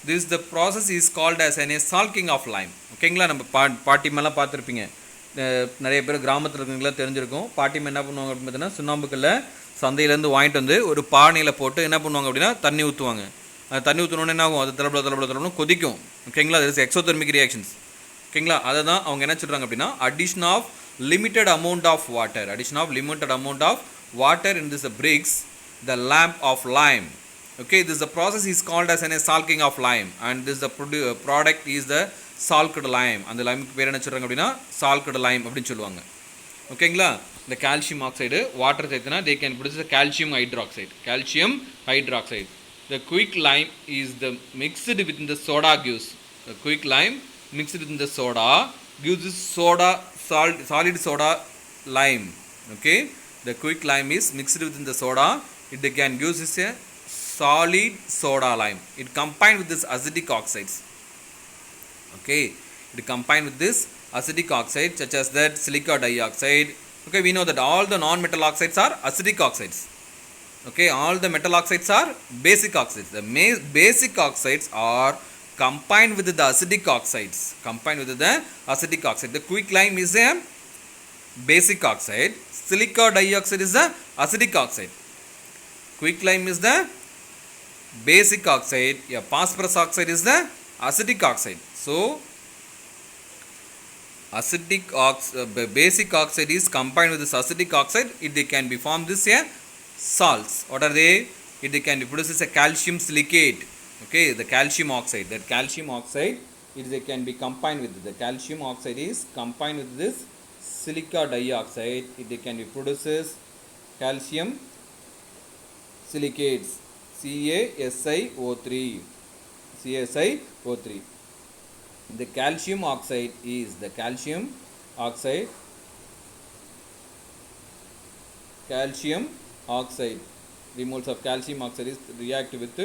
A: this the process is called as a salting of lime. ஓகேங்களா, நம்ம பாட்டிமெல்லாம் பார்த்துருப்பீங்க, நிறைய பேர் கிராமத்தில் இருக்கவங்களாம் தெரிஞ்சிருக்கும். பாட்டிமை என்ன பண்ணுவாங்க அப்படின்னு பார்த்தீங்கன்னா சுண்ணாம்புக்கல்ல சந்தையிலேருந்து வாங்கிட்டு வந்து ஒரு பானையில் போட்டு என்ன பண்ணுவாங்க அப்படின்னா தண்ணி ஊற்றுவாங்க. அந்த தண்ணி ஊற்றினோன்னே என்ன ஆகும், அது தளபட கொதிக்கும். ஓகேங்களா, அது எக்ஸோதெர்மிக் ரியாக்ஷன்ஸ். ஓகேங்களா, அதை தான் அவங்க என்ன சொல்கிறாங்க அப்படின்னா addition of limited amount of water, addition of limited amount of water in this bricks the lamp of lime. Okay, this the process is called as a salting of lime, and this the product is the salted lime. அந்த lime பேர் என்ன சொல்றாங்க அப்படின்னா salted lime அப்படின்னு சொல்லுவாங்க. ஓகேங்களா, இந்த calcium oxide water சேர்த்துனா they can produce the calcium hydroxide. Calcium hydroxide. The quick lime is the mixed with the soda gives. The quick lime mixed with the soda gives this soda solid soda lime. Okay, the quick lime is mixed within the soda, it can use this a solid soda lime. It combined with this acidic oxides. Okay, it combined with this acidic oxide such as that silica dioxide. Okay, we know that all the non-metal oxides are acidic oxides. Okay, all the metal oxides are basic oxides. The basic oxides are combined with the acidic oxides. Combined with the acidic oxide. The quick lime is a basic oxide. Silica dioxide is the acidic oxide. Quick lime is the basic oxide. Yeah, phosphorus oxide is the acidic oxide. So basic oxide is combined with this acidic oxide. It can be formed this salts. What are they? It can be produced as a calcium silicate. Okay, the calcium oxide. That calcium oxide it can be combined with the calcium oxide is combined with this silica dioxide. It can be produces calcium silicates, CaSiO3. CaSiO3. The calcium oxide is the calcium oxide. Calcium oxide. The moles of calcium oxide is react with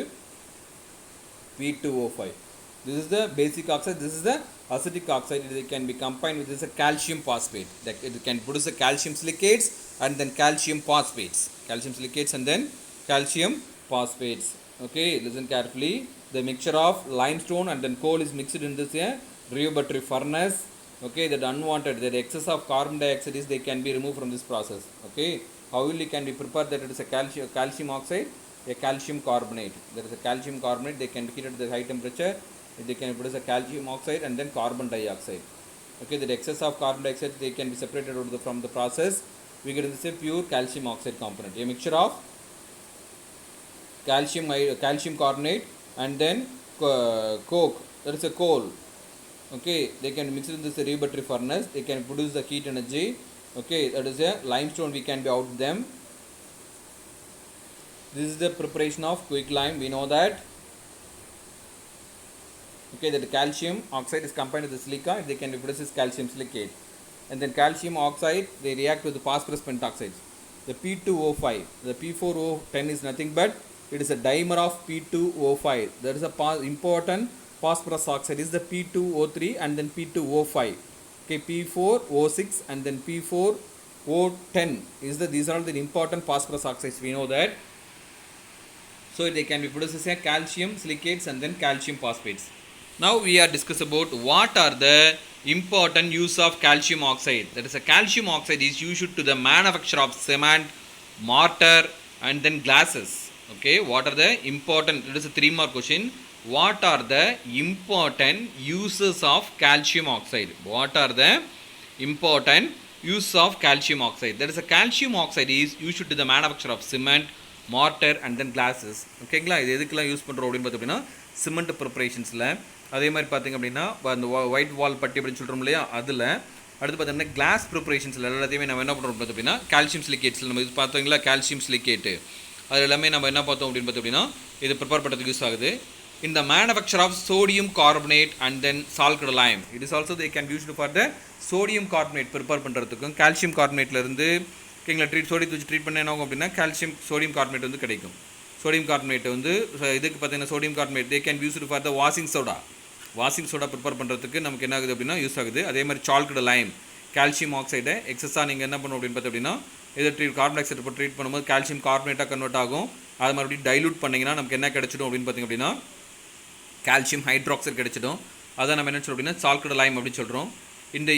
A: P2O5. This is the basic oxide. This is the acidic oxide. It can be combined with this calcium phosphate. It can produce the calcium silicates and then calcium phosphates. Calcium silicates and then calcium phosphates. Okay, listen carefully. The mixture of limestone and then coal is mixed in this rheobattery furnace. Okay, that unwanted, that excess of carbon dioxide is they can be removed from this process. Okay, how will it can be prepared? That it is a calcium oxide, a calcium carbonate. There is a calcium carbonate. They can be heated at the high temperature. They can produce a calcium oxide and then carbon dioxide. Okay, the excess of carbon dioxide they can be separated out from the process. We get this a pure calcium oxide component. A mixture of calcium carbonate and then coke. That is a coal. Okay, they can mix it in this rheobattery furnace. They can produce the heat energy. Okay, that is a limestone. We can be out them. This is the preparation of quick lime. We know that. Okay, that the calcium oxide is combined with the silica. They can produce this calcium silicate, and then calcium oxide they react with the phosphorus pentoxide. The P2O5, the P4O10 is nothing but it is a dimer of P2O5. There is a important phosphorus oxide is the P2O3 and then P2O5. Okay, P4O6 and then P4O10 is these are the important phosphorus oxides. We know that. So they can be produced as calcium silicates and then calcium phosphates. Now we are discuss about what are the important use of calcium oxide. That is a calcium oxide is used to the manufacture of cement, mortar and then glasses. Okay, what are the important? It is a 3-mark question. What are the important uses of calcium oxide? What are the important use of calcium oxide? That is a calcium oxide is used to the manufacture of cement, mortar and then glasses. ஓகேங்களா, இது எதுக்கெல்லாம் use பண்ணுறோம் அப்படின்னு பார்த்தோம்னா cement ப்ரிப்பரேஷன்ஸில், அதே மாதிரி பார்த்திங்க அப்படின்னா அந்த ஒயிட் வால் பட்டி அப்படின்னு சொல்கிறோம் இல்லையா, அதில் அடுத்து பார்த்தோம்னா கிளாஸ் ப்ரிப்பரேஷன்ஸில் எல்லாத்தையுமே நம்ம என்ன பண்ணுறோம் பார்த்தோம் அப்படின்னா கால்சியம் சிலிகேட்ஸில் நம்ம இது பார்த்தோங்களா கால்சியம் சிலிகேட்டு, அது எல்லாமே நம்ம என்ன பார்த்தோம் அப்படின்னு பார்த்தோம் அப்படின்னா இது ப்ரிப்பேர் பண்ணுறதுக்கு யூஸ் ஆகுது. In the manufacture of sodium carbonate and then salt lime, it is also they can be used for the sodium carbonate prepare பண்ணுறதுக்கும் கால்சியம் கார்பனேட்டில் இருந்து ஓகேங்களா சோடியத்தை வச்சு ட்ரீட் பண்ண என்ன ஆகும் அப்படின்னா கால்சியம் சோடியம் கார்பனேட் வந்து கிடைக்கும். சோடியம் கார்பனேட் வந்து இதுக்கு பார்த்தீங்கன்னா sodium carbonate they can use for the washing soda prepare பண்ணுறதுக்கு நமக்கு என்ன ஆகுது அப்படின்னா யூஸ் ஆகுது. அதே மாதிரி சால்கடு லைம் கால்சியம் ஆக்சைடை எக்ஸஸாக நீங்கள் என்ன பண்ணணும் அப்படின்னு பார்த்தோம் அப்படின்னா இதை கார்பன் டை ஆக்சைடு ட்ரீட் பண்ணும்போது கால்சியம் கார்பனேட்டாக கன்வெர்ட் ஆகும். அது மறுபடியும் டைலூட் பண்ணிங்கன்னா நமக்கு என்ன கிடைச்சிடும் அப்படின்னு பார்த்திங்க அப்படின்னா கால்சியம் ஹைட்ராக்சைடு கிடைச்சிடும். அதை நம்ம என்ன சொல்கிறோம் அப்படின்னா சால்கடு லைம் அப்படின்னு சொல்கிறோம். இந்த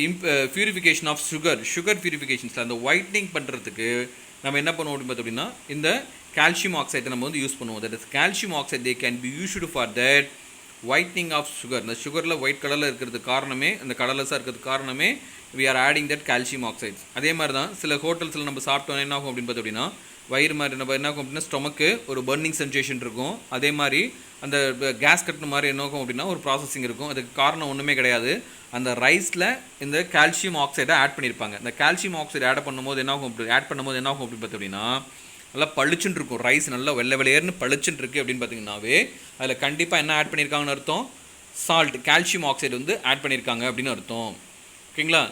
A: பியூரிஃபிகேஷன் ஆஃப் சுகர் பியூரிஃபிகேஷன்ஸில் அந்த ஒயிட்னிங் பண்ணுறதுக்கு நம்ம என்ன பண்ணுவோம் அப்படின்னு பார்த்தோம் அப்படின்னா இந்த கால்சியம் ஆக்சைடை நம்ம வந்து யூஸ் பண்ணுவோம். That is calcium oxide they can be used for that whitening of sugar. இந்த சுகரில் ஒயிட் கலரில் இருக்கிறதுக்கு காரணமே, அந்த கலர்லெஸ்ஸாக இருக்கிறதுக்கு காரணமே we are adding that calcium oxides. அதே மாதிரி தான் சில ஹோட்டல்ஸில் நம்ம சாப்பிட்டோம் என்ன ஆகும் அப்படின்னு பார்த்தோம் அப்படின்னா, வயிறு மாதிரி நம்ம என்ன ஆகும் அப்படின்னா ஸ்டொமக்கு ஒரு பர்னிங் சென்சேஷன் இருக்கும். அதே மாதிரி அந்த கேஸ் கட்டின மாதிரி என்ன ஆகும் அப்படின்னா ஒரு ப்ராசஸிங் இருக்கும். அதுக்கு காரணம் ஒன்றுமே கிடையாது, அந்த ரைஸில் இந்த கால்சியம் ஆக்சைடை ஆட் பண்ணியிருப்பாங்க. இந்த கால்சியம் ஆக்சைடு ஆட் பண்ணும்போது என்ன ஆகும் அப்படின்னு பார்த்தோம் அப்படின்னா நல்லா பளிச்சுன்னு இருக்கும். ரைஸ் நல்லா வெள்ளை வெளியேர்னு பளிச்சுன்னு இருக்குது அப்படின்னு பார்த்தீங்கன்னாவே அதில் கண்டிப்பாக என்ன ஆட் பண்ணியிருக்காங்கன்னு அர்த்தம், சால்ட், கால்சியம் ஆக்சைடு வந்து ஆட் பண்ணியிருக்காங்க அப்படின்னு அர்த்தம். ஓகேங்களா?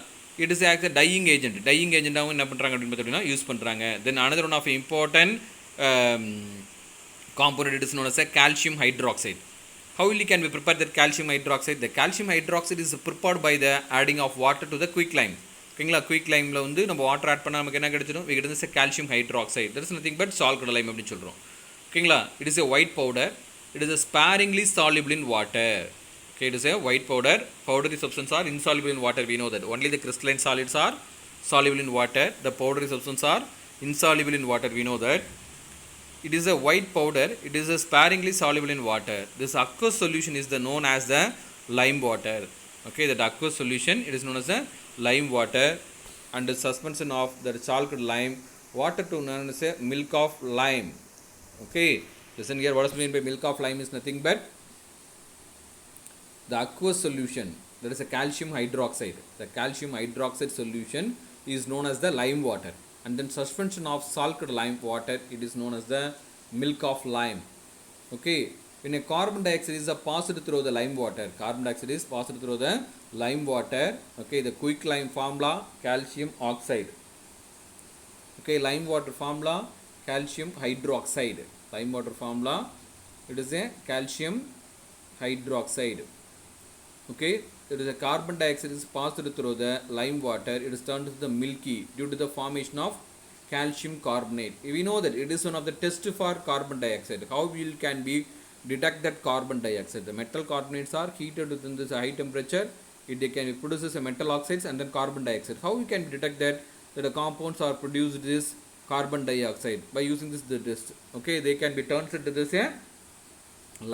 A: It is actually dyeing agent. Dyeing ஏஜென்ட்டாகவும் என்ன பண்ணுறாங்க அப்படின்னு பார்த்தீங்கன்னா யூஸ் பண்ணுறாங்க. தென் another one of important component it is known as a calcium hydroxide. How will can we prepare that calcium hydroxide? The calcium hydroxide is prepared by the adding of water to the quicklime. ஓகேங்களா? Quick லைமில் வந்து நம்ம water add பண்ணால் நமக்கு என்ன கிடைச்சிடும், we get this calcium hydroxide. That is nothing but salt lime அப்படின்னு சொல்கிறோம். ஓகேங்களா? It is a white powder. It is a sparingly soluble in water. Okay, it is a white powder. Powdery substance are insoluble in water. We know that only the crystalline solids are soluble in water. The powdery substance are insoluble in water. We know that. It is a white powder. It is a sparingly soluble in water. This aqueous solution is known as the lime water. Okay, that aqueous solution it is known as a lime water, and the suspension of the chalked lime water to known as a milk of lime. Okay, listen here, what is meant by milk of lime is nothing but the aqueous solution, that is a calcium hydroxide. The calcium hydroxide solution is known as the lime water, and then suspension of salted lime water it is known as the milk of lime. Okay, when a carbon dioxide is passed through the lime water, carbon dioxide is passed through the lime water. Okay, the quick lime formula calcium oxide. Okay, lime water formula calcium hydroxide. Lime water formula it is a calcium hydroxide. Okay, it is a carbon dioxide is passed through the lime water, it is turned to the milky due to the formation of calcium carbonate. We know that it is one of the tests for carbon dioxide. How we can be detect that carbon dioxide? The metal carbonates are heated within this high temperature, it can produces a metal oxides and then carbon dioxide. How we can detect that the compounds are produced this carbon dioxide? By using this the test. Okay, they can be turned into this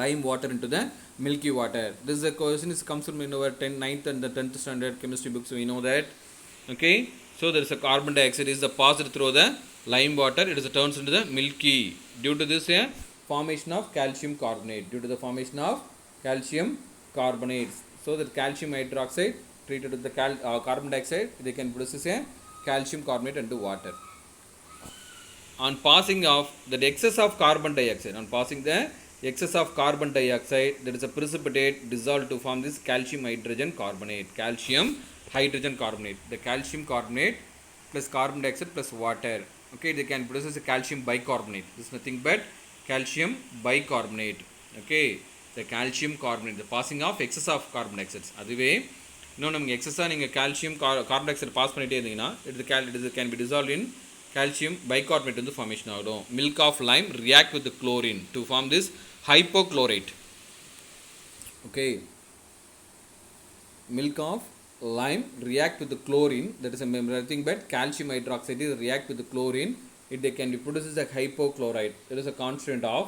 A: lime water into the milky water. This is a question is comes from in our 9th and the 10th standard chemistry books. We know that. Okay, so there is a carbon dioxide is passed through the lime water, it is turns into the milky due to this formation of calcium carbonate, due to the formation of calcium carbonates. So that calcium hydroxide treated with the carbon dioxide, they can produce a calcium carbonate into water. On passing of the excess of carbon dioxide, on passing the excess of carbon dioxide, there is a precipitate dissolved to form this calcium hydrogen carbonate. Calcium hydrogen carbonate. The calcium carbonate plus carbon dioxide plus water. Okay, they can produce a calcium bicarbonate. This is nothing but calcium bicarbonate. Okay, the calcium carbonate, the passing of excess of carbon dioxide. அதுவே இன்னும் நமக்கு எக்ஸஸாக நீங்கள் calcium carbon dioxide pass பண்ணிட்டே இருந்தீங்கன்னா it can be dissolved in calcium bicarbonate வந்து formation ஆகிடும். Milk of lime react with the chlorine to form this hypochlorite. Okay, milk of lime react with the chlorine, that is nothing but calcium hydroxide is react with the chlorine, it can be produces a hypochlorite. There is a constant of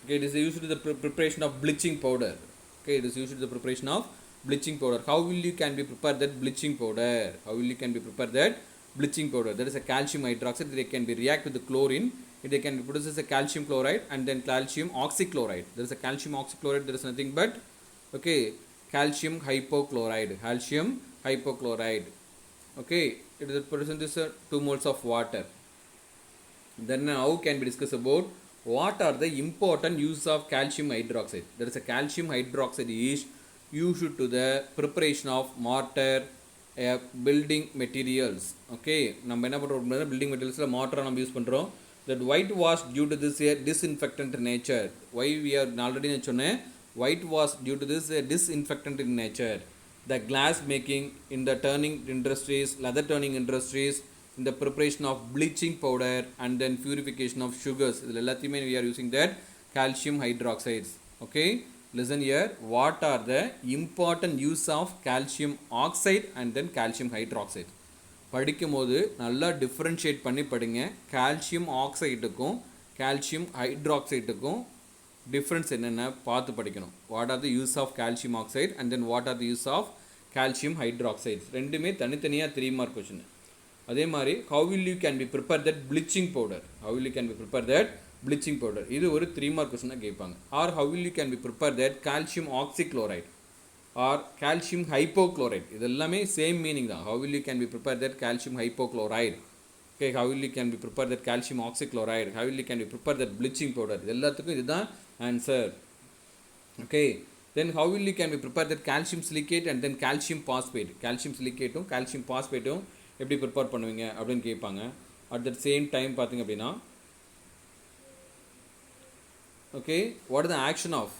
A: okay, it is used in the preparation of bleaching powder. Okay, it is used in the preparation of bleaching powder. How will you can be prepare that bleaching powder? How will you can be prepare that bleaching powder? There is a calcium hydroxide, they can be react with the chlorine, it can produce a calcium chloride and then calcium oxychloride. There is a calcium oxychloride, there is nothing but okay, calcium hypochloride, calcium hypochloride. Okay, it is present this 2 moles of water. Then how can we discuss about what are the important use of calcium hydroxide? There is a calcium hydroxide is used to the preparation of mortar, building materials. Okay, நம்ம என்ன பண்றோம், building materials la mortar நம்ம use பண்றோம். That whitewash due to this disinfectant nature. Why we are already சொன்னேன், whitewash due to this disinfectant in nature. The glass making in the turning industries, leather turning industries, in the preparation of bleaching powder and then purification of sugars. இதில் எல்லாத்தையுமே we are using that calcium hydroxides. Okay, listen here. What are the important use of calcium oxide and then calcium hydroxide? படிக்கும் போது நல்லா differentiate பண்ணி படிங்க. Calcium ஆக்சைடுக்கும் calcium ஹைட்ராக்சைடுக்கும் difference என்னென்ன பார்த்து படிக்கணும். What are the use of calcium oxide and then what are the use of calcium hydroxides, ரெண்டுமே தனித்தனியாக 3 மார்க் கொஷின். அதே மாதிரி how will you can be prepare that bleaching powder, how will you can be prepare that bleaching powder, இது ஒரு 3 mark கொஷினாக கேட்பாங்க. Or how will you can be prepare that calcium oxychloride or calcium hypochlorite, இது எல்லாமே same meaning தான். how will you can be prepare that calcium hypochlorite, okay, how will you can be prepare that calcium oxychloride, how will you can be prepare that bleaching powder, இது எல்லாத்துக்கும் இதுதான் answer. okay, then how will you can be prepare that calcium silicate and then calcium phosphate, calcium silicateum calcium phosphateum எப்படி prepare பண்ணுவீங்க அப்படின்னு கேட்பாங்க. At the same time பார்த்திங்க அப்படின்னா okay, what is the action of,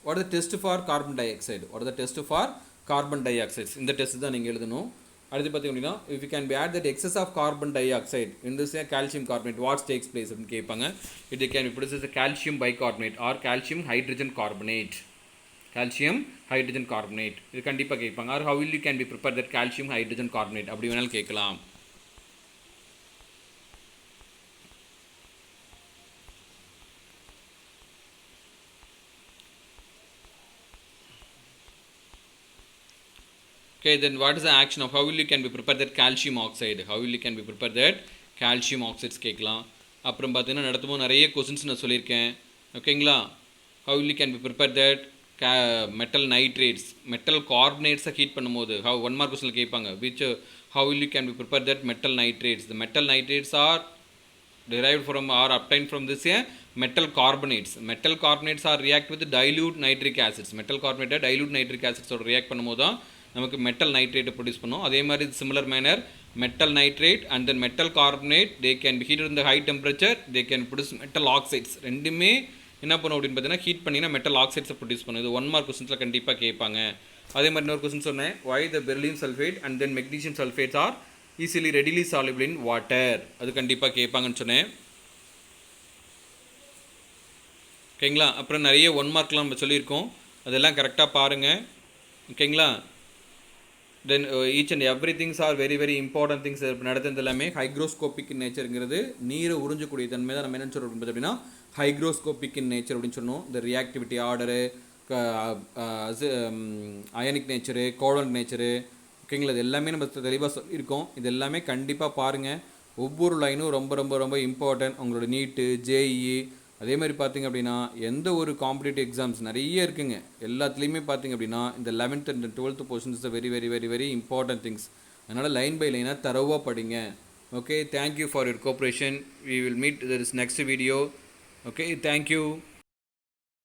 A: what is the test for carbon dioxide, what is the test for carbon dioxides, இந்த test தான் நீங்கள் எழுதணும். அடுத்து பார்த்திங்க அப்படின்னா if you can be add that excess of carbon dioxide in this calcium carbonate what's takes place அப்படின்னு கேட்பாங்க. It can be produce calcium bicarbonate R calcium hydrogen carbonate, calcium hydrogen carbonate, இது கண்டிப்பாக கேட்பாங்க. Or how will you can be prepare that calcium hydrogen carbonate அப்படி வேணாலும் கேட்கலாம். okay, then what is the action of how will you can be prepare that calcium oxide, how will you can be prepare that calcium oxides கேட்கலாம். அப்புறம் பார்த்தீங்கன்னா நடத்தும்போது நிறைய questions நான் சொல்லியிருக்கேன். ஓகேங்களா, how will you can be prepare that metal nitrates, metal carbonates heat பண்ணும்போது how 1 mark கொஸ்டினில் கேட்பாங்க. which how will you can be prepare that metal nitrates, the metal nitrates are derived from or obtained from this metal carbonates, metal carbonates are react with dilute nitric acids, metal carbonate dilute nitric acids ஓட react பண்ணும்போது தான் நமக்கு metal நைட்ரேட்டை produce பண்ணும். அதே மாதிரி similar manner metal nitrate and then metal carbonate they can be heat in the high temperature, they can produce metal oxides, ரெண்டுமே என்ன பண்ணும் அப்படின்னு பார்த்தீங்கன்னா ஹீட் பண்ணிங்கன்னா மெட்டல் ஆக்சைட்ஸை ப்ரொடியூஸ் பண்ணும். இது 1 மார்க் கொஸ்டின்ஸில் கண்டிப்பாக கேட்பாங்க. அதே மாதிரி இன்னொரு கொஸ்டின் சொன்னேன், why the beryllium sulfate and then magnesium sulfates are easily readily soluble in water, அது கண்டிப்பாக கேட்பாங்கன்னு சொன்னேன். ஓகேங்களா, அப்புறம் நிறைய 1 மார்க்லாம் நம்ம சொல்லியிருக்கோம், அதெல்லாம் கரெக்டாக பாருங்கள். ஓகேங்களா, தென் each and every things are very very important things நடத்துறது எல்லாமே ஹைக்ரோஸ்கோபிக் இன் நேச்சருங்கிறது நீரை உறிஞ்சக்கூடிய தன்மை தான். நம்ம என்ன சொல்கிறோம் அப்படின்னா ஹைக்ரோஸ்கோபிக் இன் நேச்சர் அப்படின்னு சொன்னோம். இந்த reactivity order, ionic nature, colon nature, ஓகேங்களா, இது எல்லாமே நம்ம தெளிவாக சொல்லியிருக்கோம். இது எல்லாமே கண்டிப்பாக பாருங்கள். ஒவ்வொரு லைனும் ரொம்ப ரொம்ப ரொம்ப இம்பார்ட்டன்ட். உங்களோட நீட்டு, ஜேஇஇ, அதே மாதிரி பார்த்திங்க அப்படின்னா எந்த ஒரு காம்படிட்டிவ் எக்ஸாம்ஸ் நிறைய இருக்குங்க, எல்லாத்துலேயுமே பார்த்திங்க அப்படின்னா இந்த 11th and 12th portions very very very very important things. அதனால் லைன் பை லைனாக தரவாக படிங்க. Okay, thank you for your cooperation. We will meet this next video. Okay, thank you.